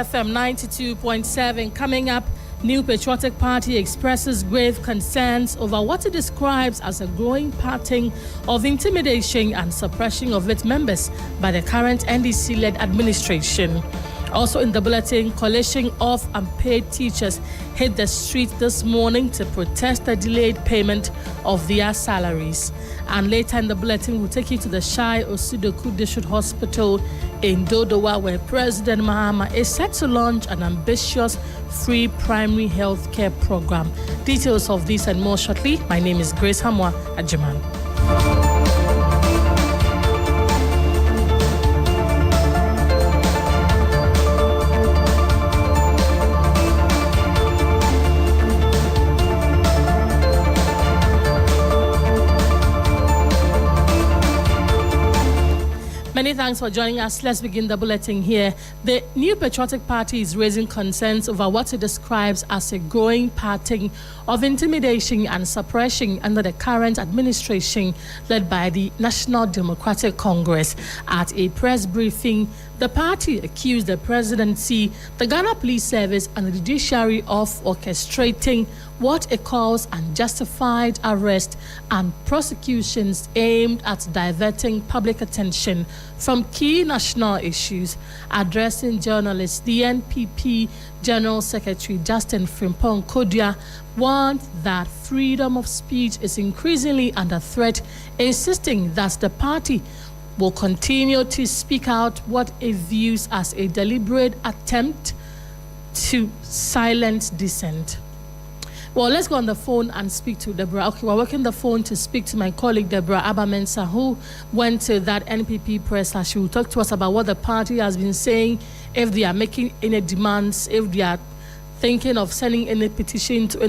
3FM 92.7. Coming up, New Patriotic Party expresses grave concerns over what it describes as a growing pattern of intimidation and suppression of its members by the current NDC-led administration. Also in the bulletin, coalition of unpaid teachers hit the street this morning to protest the delayed payment of their salaries. And later in the bulletin, we'll take you to the Shai Osudoku District Hospital in Dodowa, where President Mahama is set to launch an ambitious free primary health care program. Details of this and more shortly. My name is Grace Hammoah Agyemang. Many thanks for joining us. Let's begin the bulletin here. The New Patriotic Party is raising concerns over what it describes as a growing pattern of intimidation and suppression under the current administration led by the National Democratic Congress. At a press briefing, the party accused the presidency, the Ghana Police Service, and the judiciary of orchestrating what it calls unjustified arrest and prosecutions aimed at diverting public attention from key national issues. Addressing journalists, the NPP General Secretary Justin Frimpong Kodia warned that freedom of speech is increasingly under threat, insisting that the party will continue to speak out what it views as a deliberate attempt to silence dissent. Well, let's go on the phone and speak to Deborah. Okay, we're working the phone to speak to my colleague Deborah Abamensa, who went to that NPP press. She will talk to us about what the party has been saying, if they are making any demands, if they are thinking of sending any petition to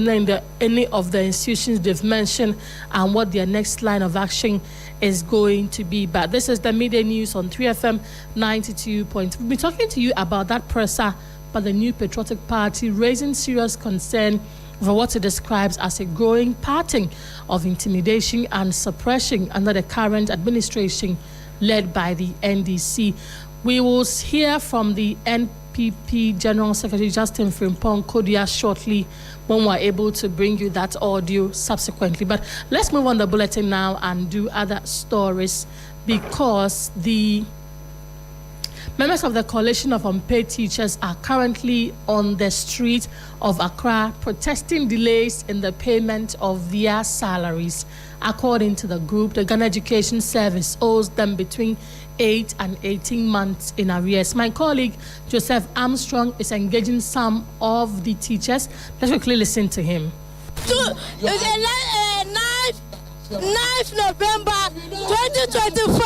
any of the institutions they've mentioned, and what their next line of action is going to be. But this is the media news on 3FM 92. We'll be talking to you about that presser by the New Patriotic Party, raising serious concern for what it describes as a growing pattern of intimidation and suppression under the current administration led by the NDC. We will hear from the NPP General Secretary Justin Frimpong Kodia shortly when we're able to bring you that audio subsequently. But let's move on the bulletin now and do other stories, because the members of the Coalition of Unpaid Teachers are currently on the street of Accra protesting delays in the payment of their salaries. According to the group, the Ghana Education Service owes them between 8 and 18 months in arrears. My colleague Joseph Armstrong is engaging some of the teachers. Let's quickly listen to him. 9th November 2024.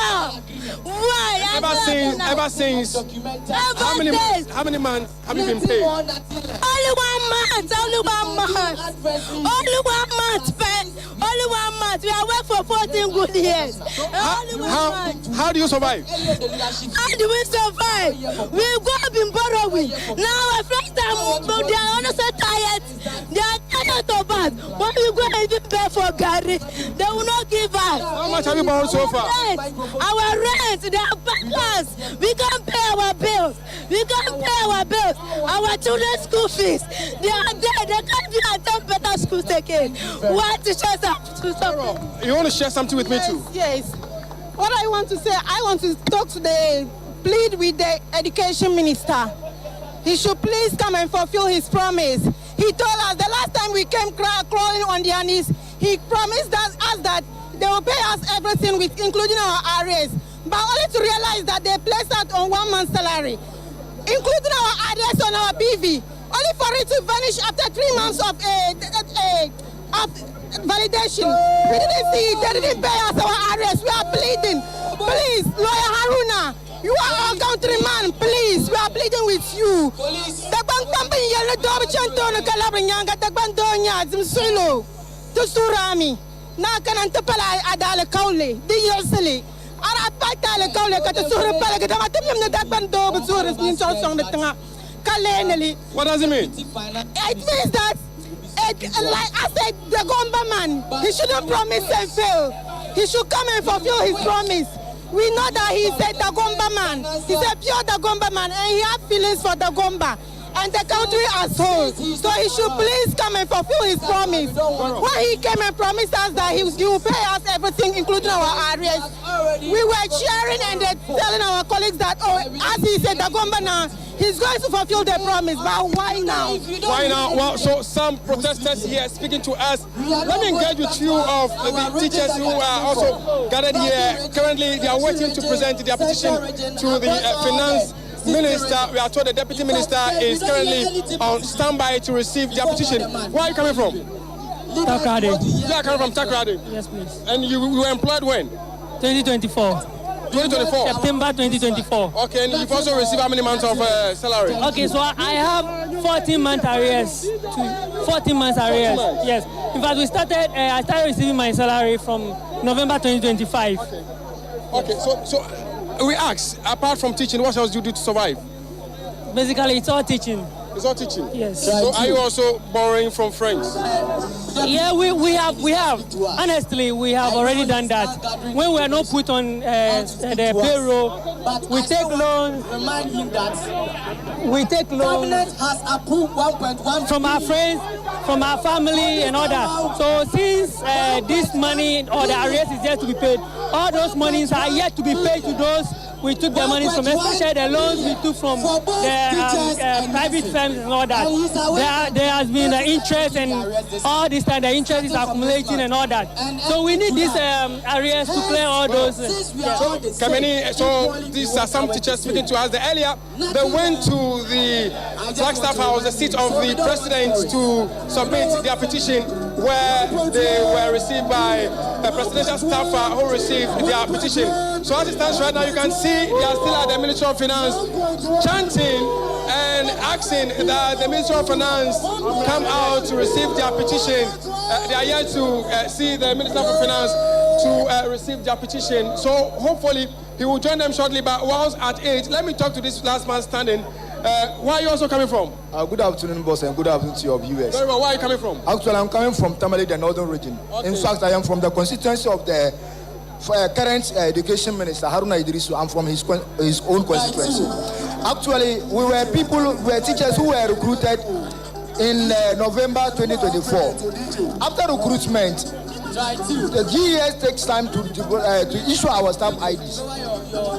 Why? Ever since. How many months have you been paid? Only 1 month. Only 1 month. Only 1 month. Only 1 month. We are working for 14 good years. How do you survive? How do we survive? We go up in borrowing. Now our first time, they are honestly tired. They are tired of us. When we go and even pay for Gary, they will not give us. How much have you borrowed so far? Our rent, they are backers. We can't pay our bills. We can't pay our bills. Our children's school fees, they are there. They can't be attend better schools again. What teachers have to stop? You want to share something with me too? Yes. What I want to say, I want to talk to plead with the education minister. He should please come and fulfill his promise. He told us the last time we came crawling on their knees, he promised us that they will pay us everything, including our arrears. But only to realize that they placed us on 1 month's salary, including our arrears on our PV, only for it to vanish after 3 months of validation. We didn't see it. They didn't pay us our arrears. We are pleading. Please, Lawyer Haruna, you are our countryman. Please, we are pleading with you. Na kanan tapala adala kaule di yoseli ara patale kaule kata sura pala kata matam yam na dakban do sura nin so song de tanga kaleneli. What does it mean? It means that like I said, the government man, he shouldn't promise and fail. He should come and fulfill his promise. We know that he's a Dagomba man. He's a pure Dagomba man, and he has feelings for Dagomba and the country as whole. So he should please come and fulfill his promise. When he came and promised us that he will pay us everything, including our arrears, we were cheering and telling our colleagues that, oh, as he said, Dagomba now, he's going to fulfill the promise. But why now? Why now? Well, so some protesters here speaking to us. Let me engage with you of the teachers who are also gathered here. Currently, they are waiting to present their petition to the finance minister. We are told the deputy minister is currently on standby to receive their petition. Where are you coming from? Takrady. You are coming from Takrady? Yes, please. And you were employed when? 2024. 2024? September 2024. Okay, and you've also received how many months of salary? Okay, so I have 14 months arrears. 14 months arrears. Yes. In fact, I started receiving my salary from November 2025. Okay, so we ask, apart from teaching, what else do you do to survive? Basically, it's all teaching. It's all teaching? Yes. So are you also borrowing from friends? Yeah, we have. Honestly, we have already done that. When we are not put on the payroll, we take loans. We take loans from our friends, from our family, and all that. So since this money or the arrears is yet to be paid, all those monies are yet to be paid to those we took the money from, especially the loans we took from the private firms and all that. There has been the interest, and all this time the interest is accumulating and all that. So we need these arrears to clear all those. So these are some teachers speaking to us. Earlier, they went to the Flagstaff House, the seat of the president, to submit their petition, where they were received by a presidential staffer who received their petition. So as it stands right now, you can see they are still at the Ministry of Finance chanting and asking that the Ministry of Finance come out to receive their petition. They are here to see the Minister of Finance to receive their petition. So hopefully he will join them shortly. But whilst at 8, let me talk to this last man standing. Where are you also coming from? Good afternoon, boss, and good afternoon to your viewers. Very well. Where are you coming from? Actually, I'm coming from Tamale, the northern region. Okay. In fact, I am from the constituency of the current education minister, Haruna Idrisu. I'm from his own constituency. Actually, we were teachers who were recruited in November 2024. After recruitment, the GES takes time to issue our staff IDs.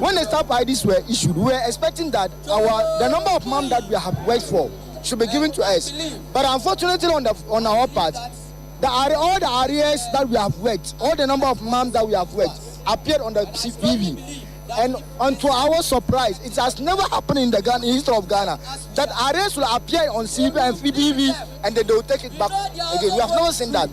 When the staff IDs were issued, we were expecting that the number of months that we have worked for should be given to us. But unfortunately, on our part, all the arrears that we have worked, all the number of months that we have worked, appeared on the CPV. And to our surprise, it has never happened in the history of Ghana that arrears will appear on CPV and PPV and then they will take it back again. We have never seen that.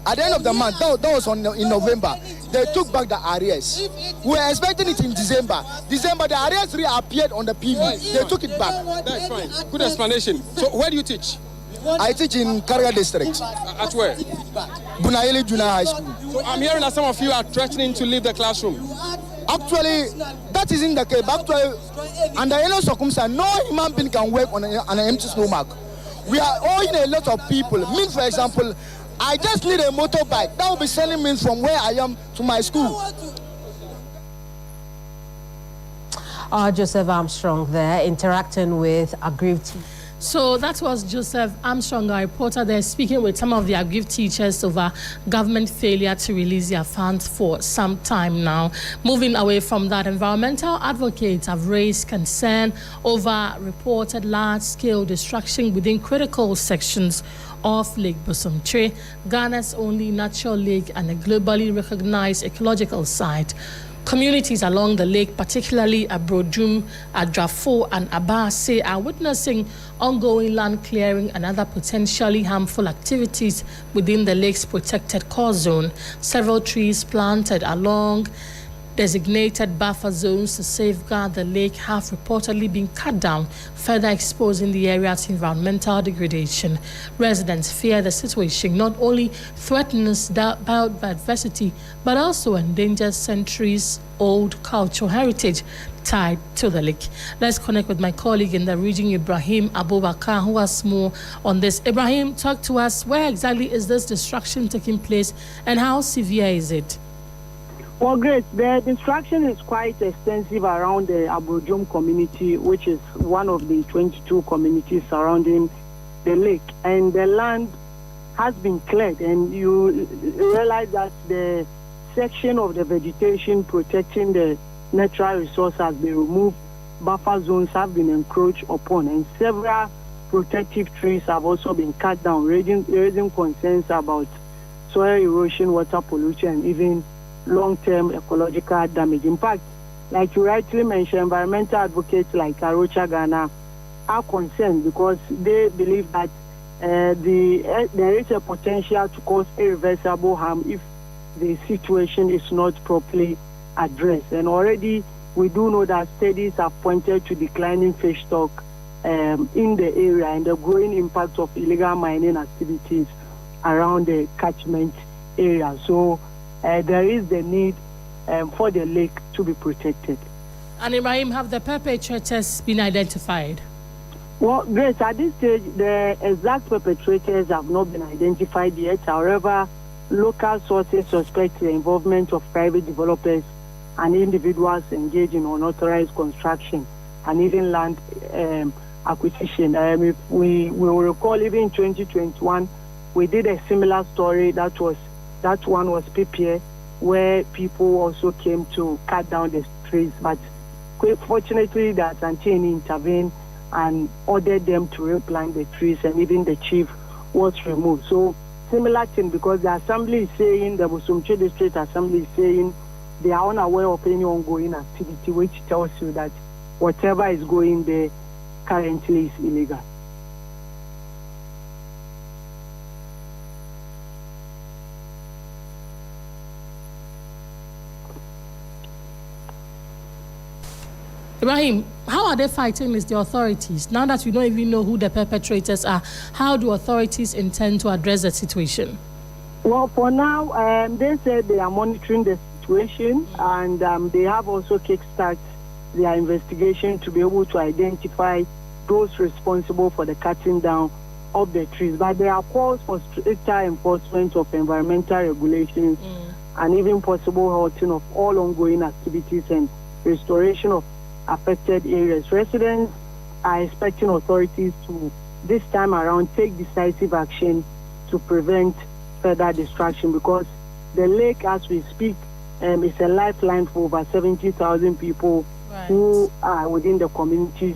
At the end of the month, that was in November, they took back the arrears. We were expecting it in December. The arrears reappeared on the PV. They took it back. That's fine. Good explanation. So where do you teach? I teach in Karaga district. At where? Bunaili Junior High School. So I'm hearing that some of you are threatening to leave the classroom. Actually, that isn't the case. Actually, under any circumstance, no human being can work on an empty stomach. We are owing a lot of people. Me, for example, I just need a motorbike. That will be sending me from where I am to my school. Joseph Armstrong there interacting with aggrieved. So that was Joseph Armstrong, our reporter there, speaking with some of the aggrieved teachers over government failure to release their funds for some time now. Moving away from that, environmental advocates have raised concern over reported large-scale destruction within critical sections of Lake Bosomtwe, Ghana's only natural lake and a globally recognized ecological site. Communities along the lake, particularly at Brodum, Adrafo, and Abase, are witnessing ongoing land clearing and other potentially harmful activities within the lake's protected core zone. Several trees planted along designated buffer zones to safeguard the lake have reportedly been cut down, further exposing the area to environmental degradation. Residents fear the situation not only threatens biodiversity, but also endangers centuries-old cultural heritage tied to the lake. Let's connect with my colleague in the region, Ibrahim Abubakar, who has more on this. Ibrahim, talk to us. Where exactly is this destruction taking place and how severe is it? Well, Grace, the destruction is quite extensive around the Abrojom community, which is one of the 22 communities surrounding the lake. And the land has been cleared, and you realize that the section of the vegetation protecting the natural resource has been removed. Buffer zones have been encroached upon, and several protective trees have also been cut down, raising concerns about soil erosion, water pollution, and even long-term ecological damage. In fact, like you rightly mentioned, environmental advocates like Arocha Ghana are concerned because they believe that there is a potential to cause irreversible harm if the situation is not properly addressed. And already we do know that studies have pointed to declining fish stock in the area and the growing impact of illegal mining activities around the catchment area. So there is the need for the lake to be protected. And Ibrahim, have the perpetrators been identified? Well, Grace, at this stage, the exact perpetrators have not been identified yet. However, local sources suspect the involvement of private developers and individuals engaged in unauthorized construction and even land acquisition. If we will recall, even in 2021, we did a similar story. That one was PPA, where people also came to cut down the trees. But fortunately, the Asantini intervened and ordered them to replant the trees, and even the chief was removed. So similar thing, because the assembly is saying, the Busumchi District Assembly is saying they are unaware of any ongoing activity, which tells you that whatever is going there currently is illegal. Ibrahim, how are they fighting with the authorities? Now that we don't even know who the perpetrators are, how do authorities intend to address the situation? Well, for now, they said they are monitoring the situation, and they have also kickstarted their investigation to be able to identify those responsible for the cutting down of the trees. But there are calls for stricter enforcement of environmental regulations and even possible halting of all ongoing activities and restoration of affected areas. Residents are expecting authorities to, this time around, take decisive action to prevent further destruction, because the lake, as we speak, is a lifeline for over 70,000 people who are within the communities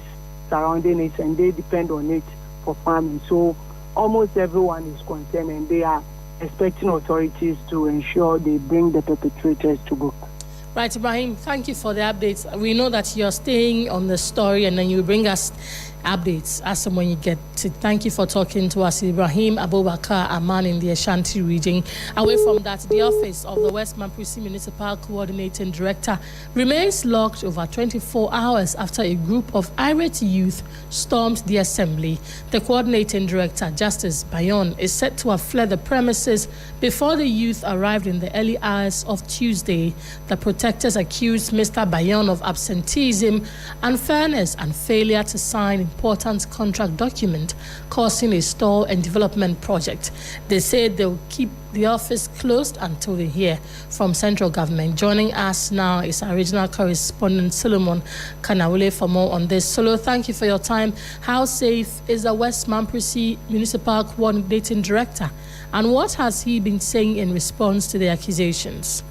surrounding it, and they depend on it for farming. So almost everyone is concerned, and they are expecting authorities to ensure they bring the perpetrators to book. Right, Ibrahim, thank you for the updates. We know that you're staying on the story, and then you bring us updates as and when you get to. Thank you for talking to us, Ibrahim Abubakar, a man in the Ashanti region. Away from that, the office of the West Mamprusi Municipal Coordinating Director remains locked over 24 hours after a group of irate youth stormed the assembly. The coordinating director, Justice Bayon, is said to have fled the premises before the youth arrived in the early hours of Tuesday. The protectors accused Mr. Bayon of absenteeism, unfairness, and failure to sign important contract document causing a stall and development project. They said they'll keep the office closed until they hear from central government. Joining us now is our regional correspondent Solomon Kanawule for more on this. Solo, thank you for your time. How safe is the West Mamprusi Municipal Coordinating Director, and what has he been saying in response to the accusations?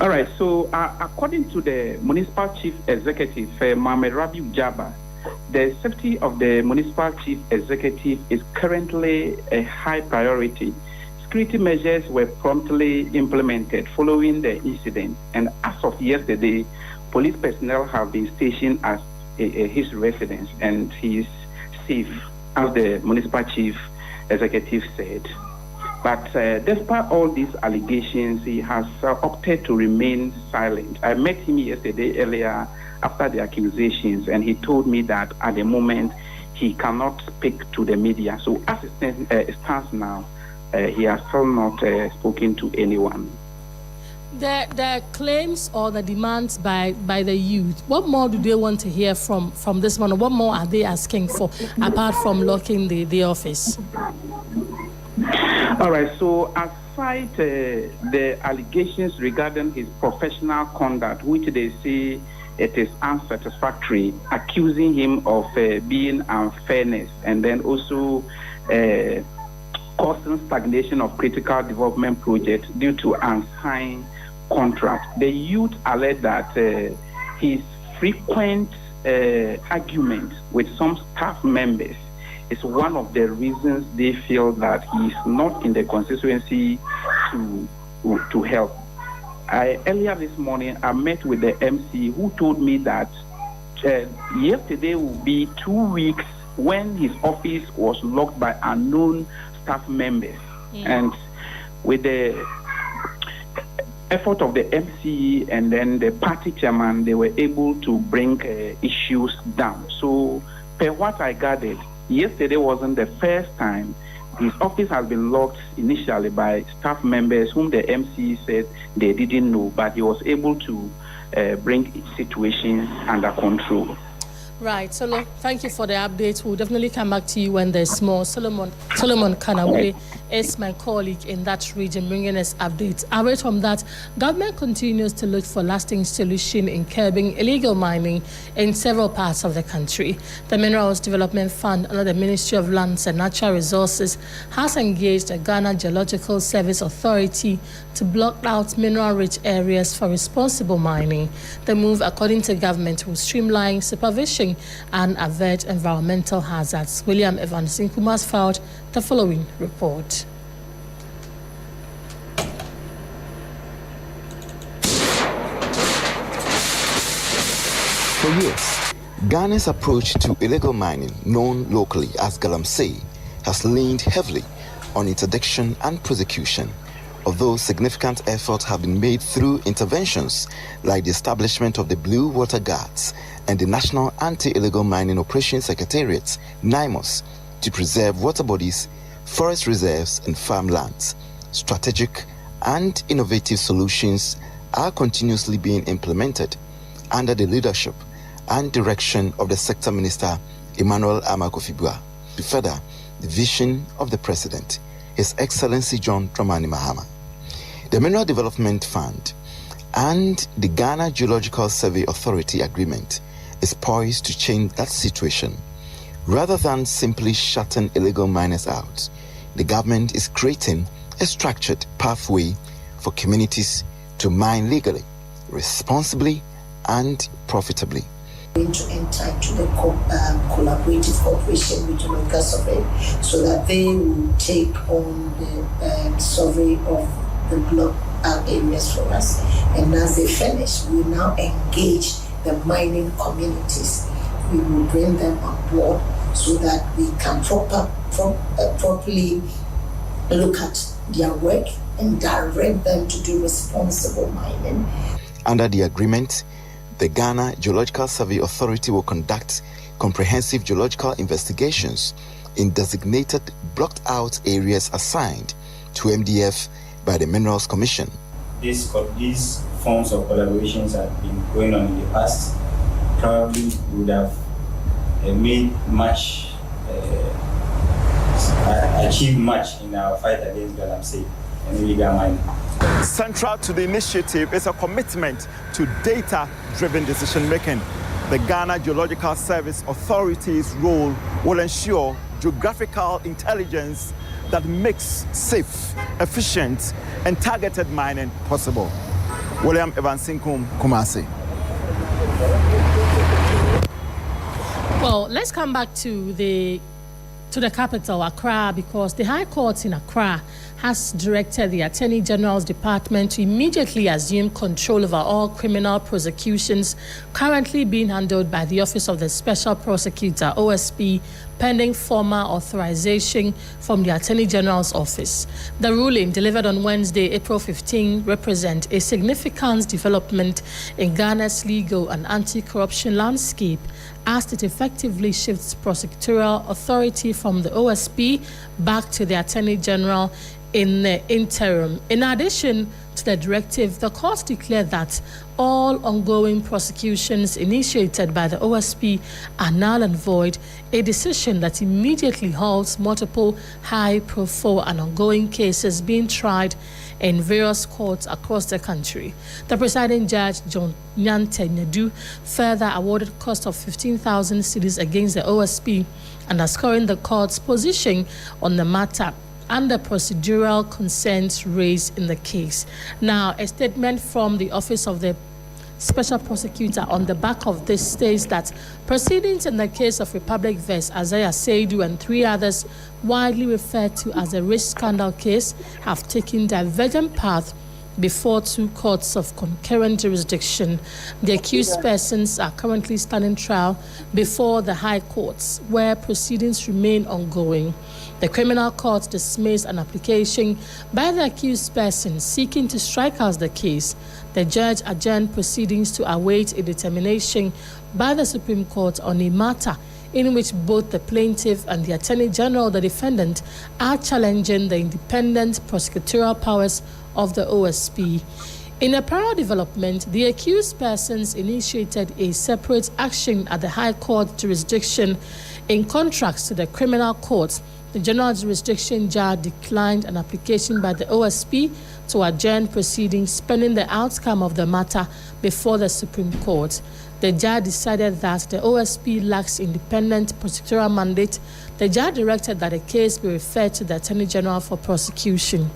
All right, so according to the Municipal Chief Executive, Mohamed Rabi Ujaba, the safety of the Municipal Chief Executive is currently a high priority. Security measures were promptly implemented following the incident, and as of yesterday, police personnel have been stationed at his residence, and he is safe, as the Municipal Chief Executive said. But despite all these allegations, he has opted to remain silent. I met him yesterday earlier after the accusations, and he told me that at the moment he cannot speak to the media. So as it stands now, he has still not spoken to anyone. The claims or the demands by the youth, what more do they want to hear from this one? What more are they asking for apart from locking the office? All right, so aside the allegations regarding his professional conduct, which they say it is unsatisfactory, accusing him of being unfairness and then also causing stagnation of critical development projects due to unsigned contracts. The youth alleged that his frequent argument with some staff members is one of the reasons they feel that he is not in the constituency to help. Earlier this morning, I met with the MC who told me that yesterday will be 2 weeks when his office was locked by unknown staff members. And with the effort of the MC and then the party chairman, they were able to bring issues down. So, per what I gathered, yesterday wasn't the first time his office has been locked initially by staff members whom the MC said they didn't know, but he was able to bring the situation under control. Right, Solo, thank you for the update. We'll definitely come back to you when there's more. Solomon Kanawule is my colleague in that region, bringing us updates. Away from that, government continues to look for lasting solution in curbing illegal mining in several parts of the country. The Minerals Development Fund under the Ministry of Lands and Natural Resources has engaged the Ghana Geological Service Authority to block out mineral-rich areas for responsible mining. The move, according to government, will streamline supervision and avert environmental hazards. William Evans Nkumas filed the following report. For years, Ghana's approach to illegal mining, known locally as galamsey, has leaned heavily on interdiction and prosecution. Although significant efforts have been made through interventions like the establishment of the Blue Water Guards and the National Anti-Illegal Mining Operations Secretariat, NIMOS, to preserve water bodies, forest reserves, and farmlands, strategic and innovative solutions are continuously being implemented under the leadership and direction of the Sector Minister, Emmanuel Amakofibua, to further the vision of the President, His Excellency John Dramani Mahama. The Mineral Development Fund and the Ghana Geological Survey Authority agreement is poised to change that situation. Rather than simply shutting illegal miners out, the government is creating a structured pathway for communities to mine legally, responsibly, and profitably. Going to enter into the collaborative cooperation with geological survey so that they will take on the survey of the block areas for us. And as they finish, we now engage the mining communities. We will bring them on board so that we can properly look at their work and direct them to do responsible mining. Under the agreement, the Ghana Geological Survey Authority will conduct comprehensive geological investigations in designated blocked out areas assigned to MDF by the Minerals Commission. These forms of collaborations have been going on in the past. Probably would have made much, achieved much in our fight against galamsey and illegal mining. Central to the initiative is a commitment to data-driven decision-making. The Ghana Geological Service Authority's role will ensure geographical intelligence that makes safe, efficient, and targeted mining possible. William Evans Nkumas, Kumasi. Well, let's come back to the capital, Accra, because the High Court in Accra has directed the Attorney General's Department to immediately assume control over all criminal prosecutions currently being handled by the Office of the Special Prosecutor, OSP, pending formal authorization from the Attorney General's office. The ruling, delivered on Wednesday, April 15, represents a significant development in Ghana's legal and anti-corruption landscape, as it effectively shifts prosecutorial authority from the OSP back to the Attorney General in the interim. In addition to to the directive, the court declared that all ongoing prosecutions initiated by the OSP are null and void, a decision that immediately halts multiple high-profile and ongoing cases being tried in various courts across the country. The presiding judge, John Nyante Nedu, further awarded cost of 15,000 cedis against the OSP, underscoring the court's position on the matter and the procedural concerns raised in the case. Now, a statement from the Office of the Special Prosecutor on the back of this states that proceedings in the case of Republic v. Isaiah Seidu and 3 others, widely referred to as the Rich Scandal case, have taken divergent paths before 2 courts of concurrent jurisdiction. The accused persons are currently standing trial before the high courts, where proceedings remain ongoing. The criminal court dismissed an application by the accused person seeking to strike out the case. The judge adjourned proceedings to await a determination by the Supreme Court on a matter in which both the plaintiff and the Attorney General, the defendant, are challenging the independent prosecutorial powers of the OSP. In a parallel development, the accused persons initiated a separate action at the High Court jurisdiction. In contrast to the criminal court, the General Jurisdiction Judge declined an application by the OSP to adjourn proceedings pending the outcome of the matter before the Supreme Court. The judge decided that the OSP lacks independent prosecutorial mandate. The judge directed that the case be referred to the Attorney General for prosecution.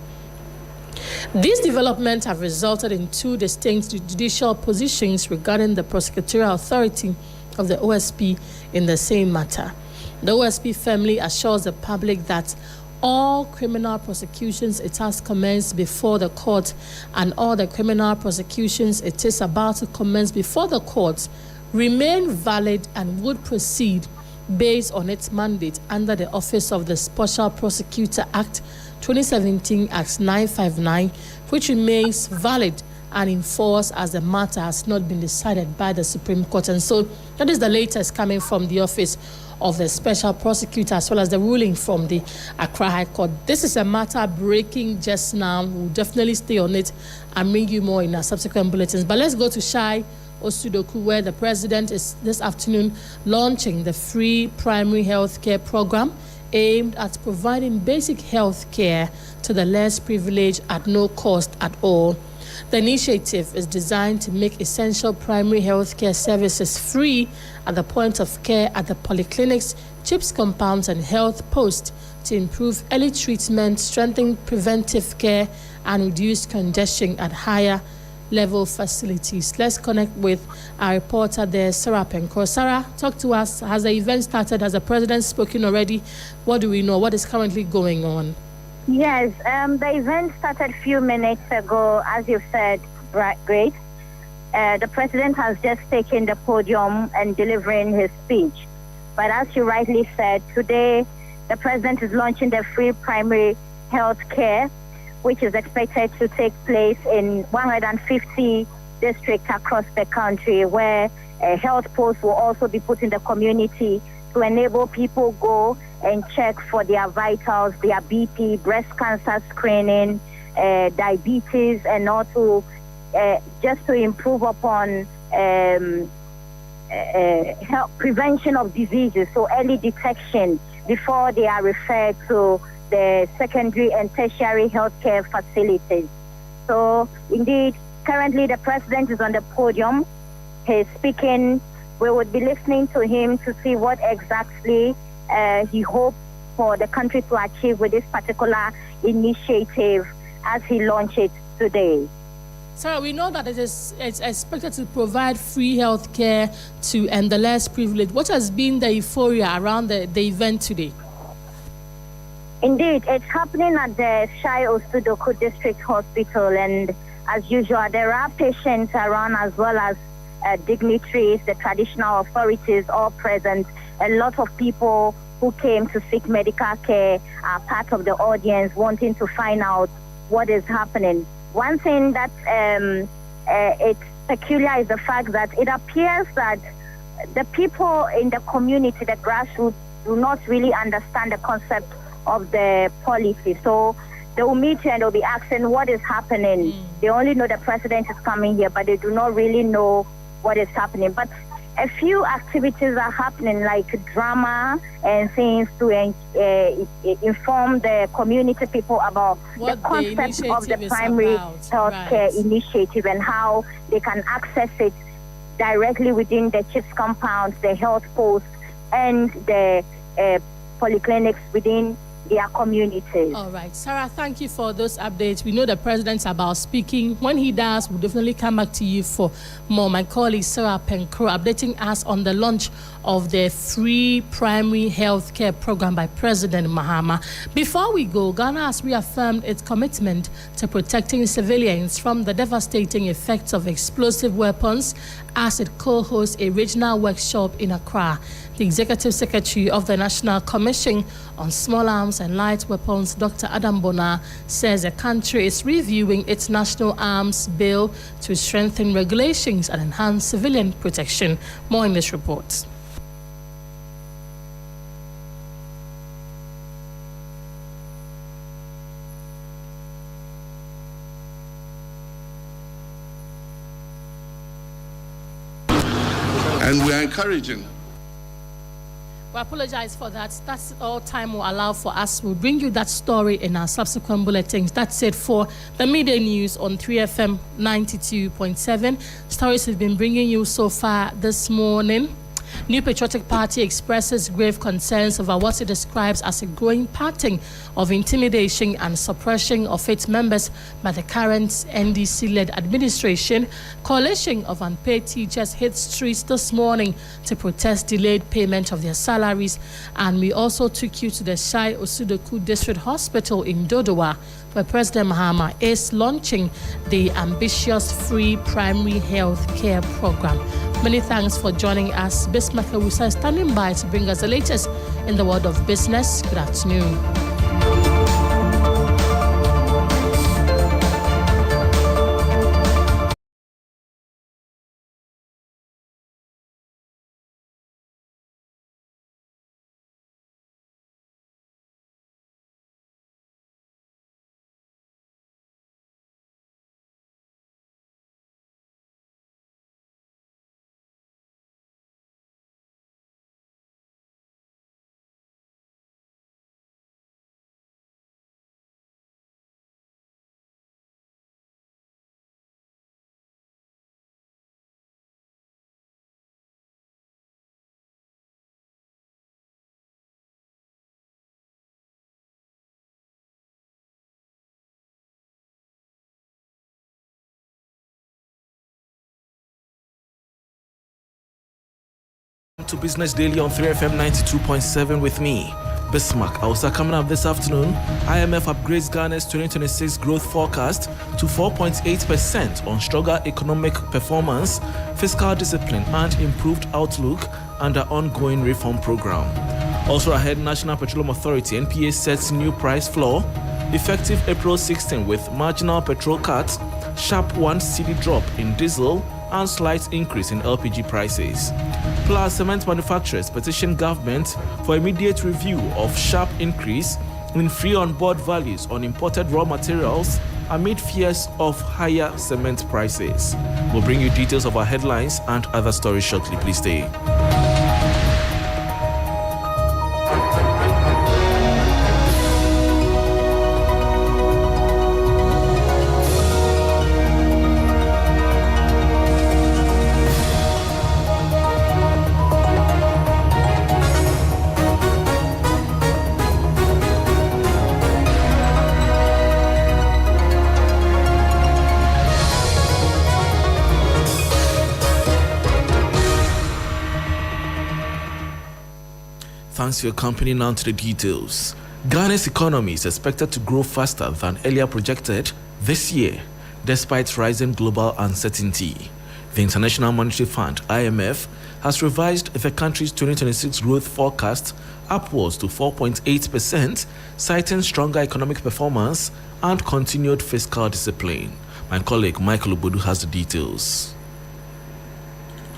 These developments have resulted in 2 distinct judicial positions regarding the prosecutorial authority of the OSP in the same matter. The OSP firmly assures the public that all criminal prosecutions it has commenced before the court and all the criminal prosecutions it is about to commence before the court remain valid and would proceed based on its mandate under the Office of the Special Prosecutor Act 2017 Act 959, which remains valid and in force as the matter has not been decided by the Supreme Court. And so that is the latest coming from the Office of the Special Prosecutor, as well as the ruling from the Accra High Court. This is a matter breaking just now. We'll definitely stay on it and bring you more in our subsequent bulletins. But let's go to Shai Osudoku, where the president is this afternoon launching the free primary health care program aimed at providing basic health care to the less privileged at no cost at all. The initiative is designed to make essential primary health care services free at the point of care at the polyclinics, CHIPS compounds, and health posts to improve early treatment, strengthen preventive care, and reduce congestion at higher level facilities. Let's connect with our reporter there, Sarah Penko. Sarah, talk to us. Has the event started? Has the president spoken already? What do we know? What is currently going on? Yes, the event started a few minutes ago, as you said, Grace. The president has just taken the podium and delivering his speech. But as you rightly said, today the president is launching the free primary health care, which is expected to take place in 150 districts across the country, where health posts will also be put in the community to enable people go and check for their vitals, their BP, breast cancer screening, diabetes, and also just to improve upon health prevention of diseases, so early detection before they are referred to the secondary and tertiary healthcare facilities. So indeed, currently the president is on the podium. He's speaking. We would be listening to him to see what exactly he hopes for the country to achieve with this particular initiative as he launched it today. Sarah, we know that it's expected to provide free health care to the less privileged. What has been the euphoria around the event today? Indeed, it's happening at the Shai Osudoku District Hospital, and as usual, there are patients around as well as dignitaries, the traditional authorities all present. A lot of people who came to seek medical care are part of the audience wanting to find out what is happening. One thing that it's peculiar is the fact that it appears that the people in the community, the grassroots, do not really understand the concept of the policy. So They will meet you and they'll be asking what is happening. They only know the president is coming here, but they do not really know what is happening. But a few activities are happening, like drama and things to inform the community people about what the concept of the primary healthcare initiative and how they can access it directly within the chief's compounds, the health posts, and the polyclinics within their communities. All right. Sarah, thank you for those updates. We know the president's about speaking. When he does, we'll definitely come back to you for more. My colleague Sarah Penkro updating us on the launch of the free primary health care program by President Mahama. Before we go, Ghana has reaffirmed its commitment to protecting civilians from the devastating effects of explosive weapons as it co-hosts a regional workshop in Accra. The Executive Secretary of the National Commission on Small Arms and Light Weapons, Dr. Adam Bona, says the country is reviewing its national arms bill to strengthen regulations and enhance civilian protection. More in this report. And we are encouraging. We apologize for that. That's all time will allow for us. We'll bring you that story in our subsequent bulletins. That's it for the midday news on 3FM 92.7. Stories we've been bringing you so far this morning. New Patriotic Party expresses grave concerns over what it describes as a growing pattern of intimidation and suppression of its members by the current NDC-led administration. Coalition of unpaid teachers hit streets this morning to protest delayed payment of their salaries. And we also took you to the Shai Osudoku District Hospital in Dodowa, where President Mahama is launching the ambitious free primary health care program. Many thanks for joining us. Bismarck Awusa is standing by to bring us the latest in the world of business. Good afternoon. To Business Daily on 3FM 92.7 with me, Bismarck. Also coming up this afternoon, IMF upgrades Ghana's 2026 growth forecast to 4.8% on stronger economic performance, fiscal discipline, and improved outlook under ongoing reform program. Also ahead, National Petroleum Authority (NPA) sets new price floor effective April 16 with marginal petrol cuts, sharp 1 cedi drop in diesel, and slight increase in LPG prices. Plus, cement manufacturers petition government for immediate review of sharp increase in free on-board values on imported raw materials amid fears of higher cement prices. We'll bring you details of our headlines and other stories shortly. Please stay. Thanks for your company. Now to the details. Ghana's economy is expected to grow faster than earlier projected this year, despite rising global uncertainty. The International Monetary Fund, IMF, has revised the country's 2026 growth forecast upwards to 4.8%, citing stronger economic performance and continued fiscal discipline. My colleague Michael Obodu has the details.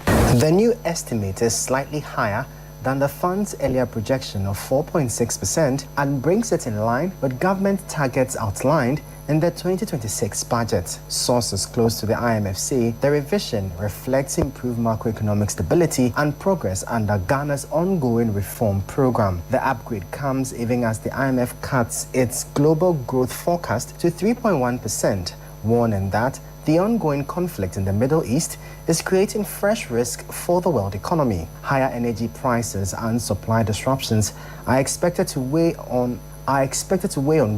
The new estimate is slightly higher than the fund's earlier projection of 4.6% and brings it in line with government targets outlined in the 2026 budget. Sources close to the IMF say the revision reflects improved macroeconomic stability and progress under Ghana's ongoing reform program. The upgrade comes even as the IMF cuts its global growth forecast to 3.1%, warning that the ongoing conflict in the Middle East is creating fresh risk for the world economy. Higher energy prices and supply disruptions are expected to weigh on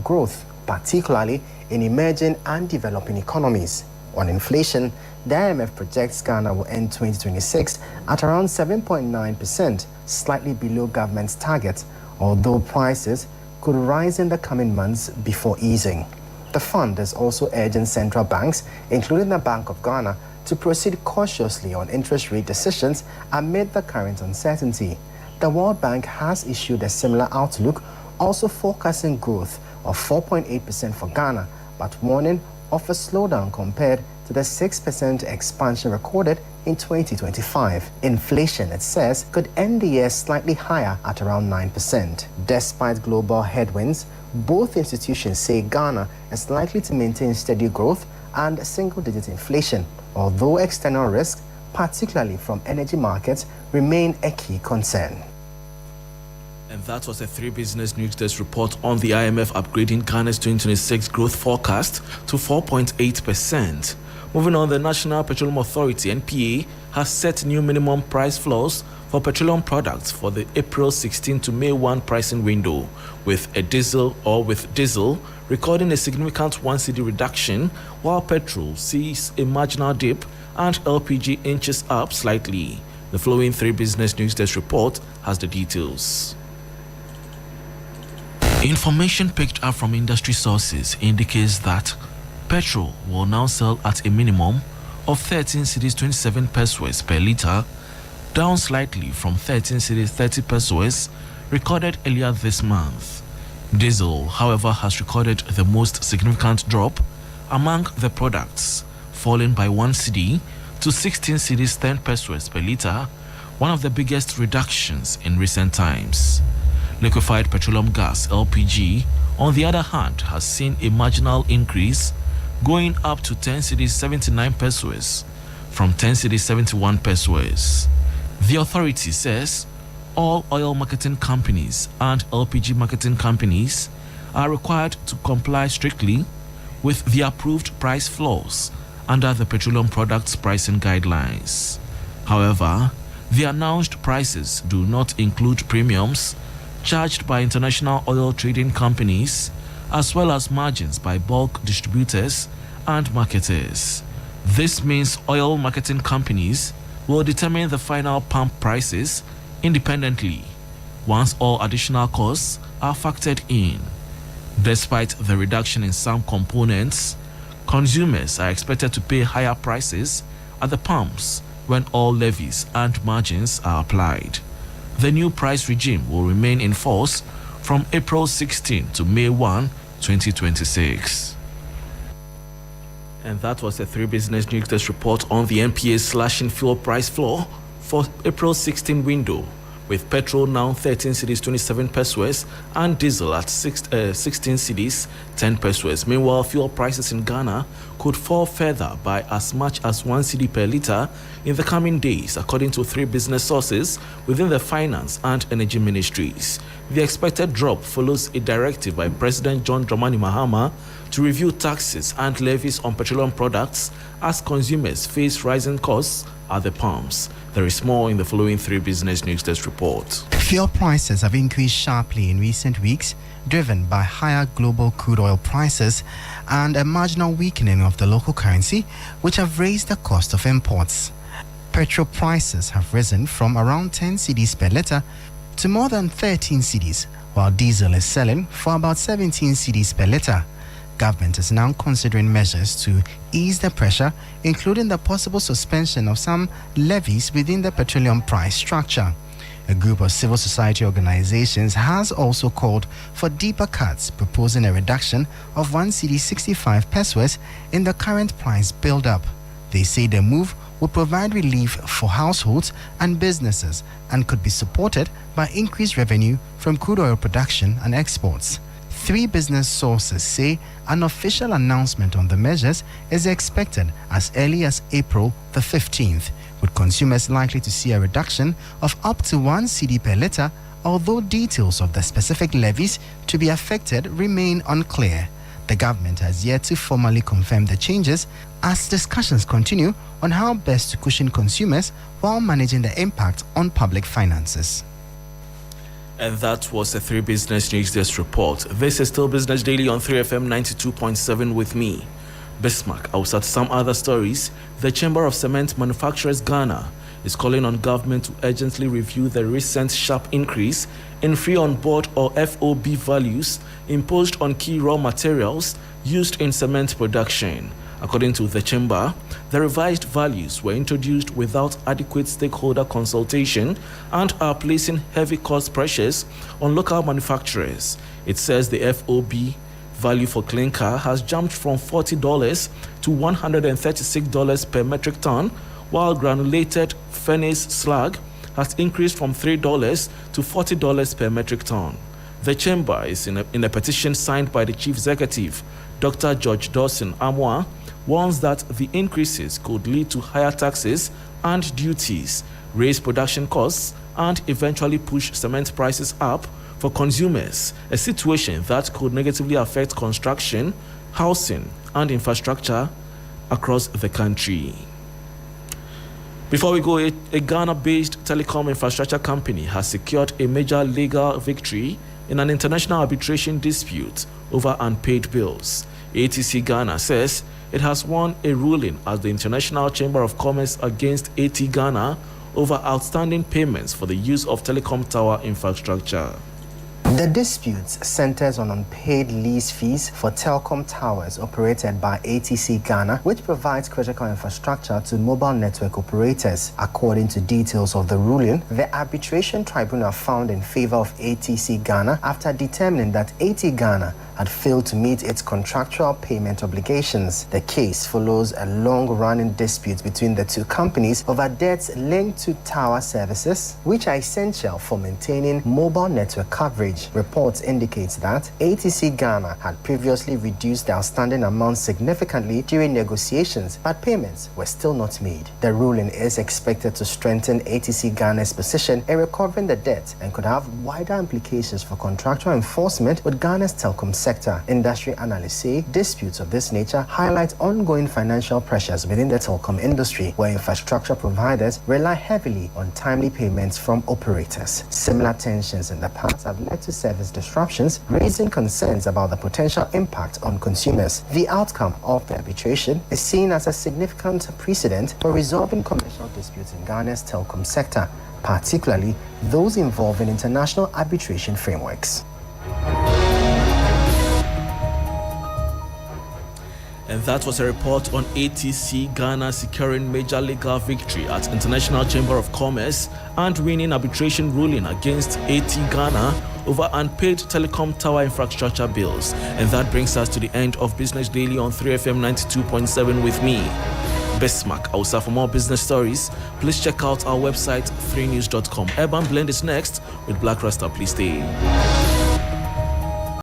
growth, particularly in emerging and developing economies. On inflation, the IMF projects Ghana will end 2026 at around 7.9%, slightly below government's target, although prices could rise in the coming months before easing. The fund is also urging central banks, including the Bank of Ghana, to proceed cautiously on interest rate decisions amid the current uncertainty. The World Bank has issued a similar outlook, also forecasting growth of 4.8% for Ghana, but warning of a slowdown compared to the 6% expansion recorded in 2025. Inflation, it says, could end the year slightly higher at around 9%. Despite global headwinds, both institutions say Ghana is likely to maintain steady growth and single-digit inflation, although external risks, particularly from energy markets, remain a key concern. And that was a 3 Business News Desk report on the IMF upgrading Ghana's 2026 growth forecast to 4.8%. Moving on, the National Petroleum Authority, NPA, has set new minimum price floors for petroleum products for the April 16 to May 1 pricing window, with diesel recording a significant 1 cedi reduction, while petrol sees a marginal dip and LPG inches up slightly. The following 3 Business News Desk report has the details. Information picked up from industry sources indicates that petrol will now sell at a minimum of 13 cedis 27 pesos per litre, down slightly from 13 cedis 30 pesos recorded earlier this month. Diesel, however, has recorded the most significant drop among the products, falling by 1 cedi to 16 cedis 10 pesos per litre, one of the biggest reductions in recent times. Liquefied petroleum gas, LPG, on the other hand, has seen a marginal increase, going up to 10 cedis 79 pesos from 10 cedis 71 pesos. The authority says all oil marketing companies and LPG marketing companies are required to comply strictly with the approved price floors under the petroleum products pricing guidelines. However, the announced prices do not include premiums charged by international oil trading companies, as well as margins by bulk distributors and marketers. This means oil marketing companies will determine the final pump prices independently once all additional costs are factored in. Despite the reduction in some components, consumers are expected to pay higher prices at the pumps when all levies and margins are applied. The new price regime will remain in force from April 16 to May 1, 2026. And that was a 3 Business News Desk report on the NPA's slashing fuel price floor for April 16 window, with petrol now 13 cedis 27 pesos and diesel at 16 cedis 10 pesos. Meanwhile, fuel prices in Ghana could fall further by as much as 1 cedi per litre in the coming days, according to 3 business sources within the finance and energy ministries. The expected drop follows a directive by President John Dramani Mahama to review taxes and levies on petroleum products as consumers face rising costs at the pumps. There is more in the following 3 Business News Desk report. Fuel prices have increased sharply in recent weeks, driven by higher global crude oil prices and a marginal weakening of the local currency, which have raised the cost of imports. Petrol prices have risen from around 10 cedis per litre to more than 13 cedis, while diesel is selling for about 17 cedis per litre. Government is now considering measures to ease the pressure, including the possible suspension of some levies within the petroleum price structure. A group of civil society organizations has also called for deeper cuts, proposing a reduction of 1 cedi 65 pesos in the current price build-up. They say the move would provide relief for households and businesses and could be supported by increased revenue from crude oil production and exports. 3 business sources say an official announcement on the measures is expected as early as April the 15th, with consumers likely to see a reduction of up to 1 cedi per litre, although details of the specific levies to be affected remain unclear. The government has yet to formally confirm the changes as discussions continue on how best to cushion consumers while managing the impact on public finances. And that was a 3 Business News Desk report. This is still Business Daily on 3FM 92.7 with me, Bismarck. Outside some other stories, the Chamber of Cement Manufacturers Ghana is calling on government to urgently review the recent sharp increase in free on board or FOB values imposed on key raw materials used in cement production. According to the chamber, the revised values were introduced without adequate stakeholder consultation and are placing heavy cost pressures on local manufacturers. It says the FOB value for clinker has jumped from $40 to $136 per metric ton, while granulated furnace slag has increased from $3 to $40 per metric ton. The chamber is in a petition signed by the chief executive, Dr. George Dawson Amoah, warns that the increases could lead to higher taxes and duties, raise production costs, and eventually push cement prices up for consumers, a situation that could negatively affect construction, housing, and infrastructure across the country. Before we go, a Ghana-based telecom infrastructure company has secured a major legal victory in an international arbitration dispute over unpaid bills. ATC Ghana says it has won a ruling at the International Chamber of Commerce against AT Ghana over outstanding payments for the use of telecom tower infrastructure. The dispute centers on unpaid lease fees for telecom towers operated by ATC Ghana, which provides critical infrastructure to mobile network operators. According to details of the ruling, the arbitration tribunal found in favor of ATC Ghana after determining that AT Ghana had failed to meet its contractual payment obligations. The case follows a long-running dispute between the two companies over debts linked to tower services, which are essential for maintaining mobile network coverage. Reports indicate that ATC Ghana had previously reduced the outstanding amount significantly during negotiations, but payments were still not made. The ruling is expected to strengthen ATC Ghana's position in recovering the debt and could have wider implications for contractual enforcement with Ghana's telecom sector. Industry analysts say disputes of this nature highlight ongoing financial pressures within the telecom industry, where infrastructure providers rely heavily on timely payments from operators. Similar tensions in the past have led to service disruptions, raising concerns about the potential impact on consumers. The outcome of the arbitration is seen as a significant precedent for resolving commercial disputes in Ghana's telecom sector, particularly those involving international arbitration frameworks. And that was a report on ATC Ghana securing major legal victory at International Chamber of Commerce and winning arbitration ruling against AT Ghana over unpaid telecom tower infrastructure bills. And that brings us to the end of Business Daily on 3FM 92.7 with me, Bismarck. Also, for more business stories, please check out our website 3news.com. Urban Blend is next with Black Rasta. Please stay.